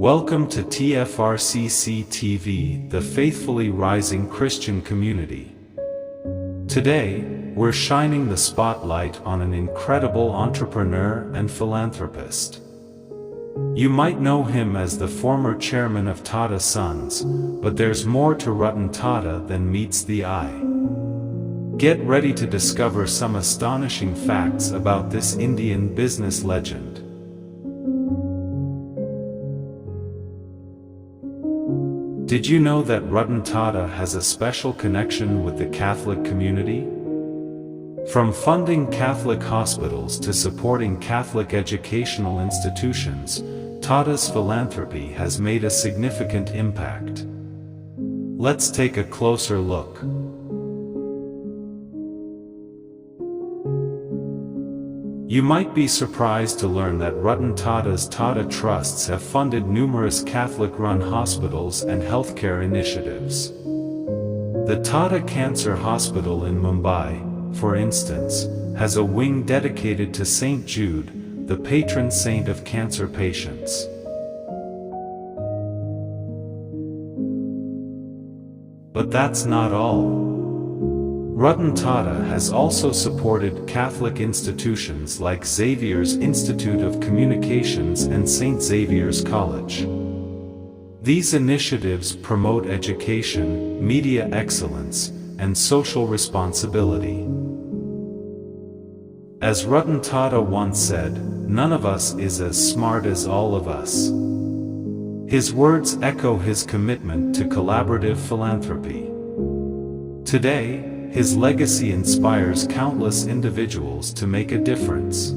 Welcome to TFRCC TV, the faithfully rising Christian community. Today, we're shining the spotlight on an incredible entrepreneur and philanthropist. You might know him as the former chairman of Tata Sons, but there's more to Ratan Tata than meets the eye. Get ready to discover some astonishing facts about this Indian business legend. Did you know that Ratan Tata has a special connection with the Catholic community? From funding Catholic hospitals to supporting Catholic educational institutions, Tata's philanthropy has made a significant impact. Let's take a closer look. You might be surprised to learn that Ratan Tata's Tata Trusts have funded numerous Catholic-run hospitals and healthcare initiatives. The Tata Cancer Hospital in Mumbai, for instance, has a wing dedicated to St. Jude, the patron saint of cancer patients. But that's not all. Ratan Tata has also supported Catholic institutions like Xavier's Institute of Communications and St. Xavier's College. These initiatives promote education, media excellence, and social responsibility. As Ratan Tata once said, "None of us is as smart as all of us." His words echo his commitment to collaborative philanthropy. Today, his legacy inspires countless individuals to make a difference.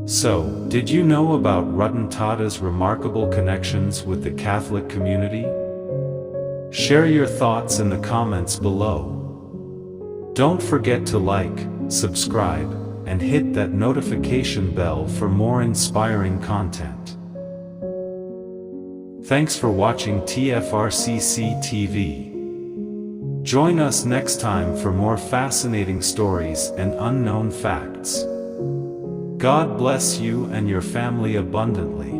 So, did you know about Ratan Tata's remarkable connections with the Catholic community? Share your thoughts in the comments below. Don't forget to like, subscribe, and hit that notification bell for more inspiring content. Thanks for watching TFRCC TV. Join us next time for more fascinating stories and unknown facts. God bless you and your family abundantly.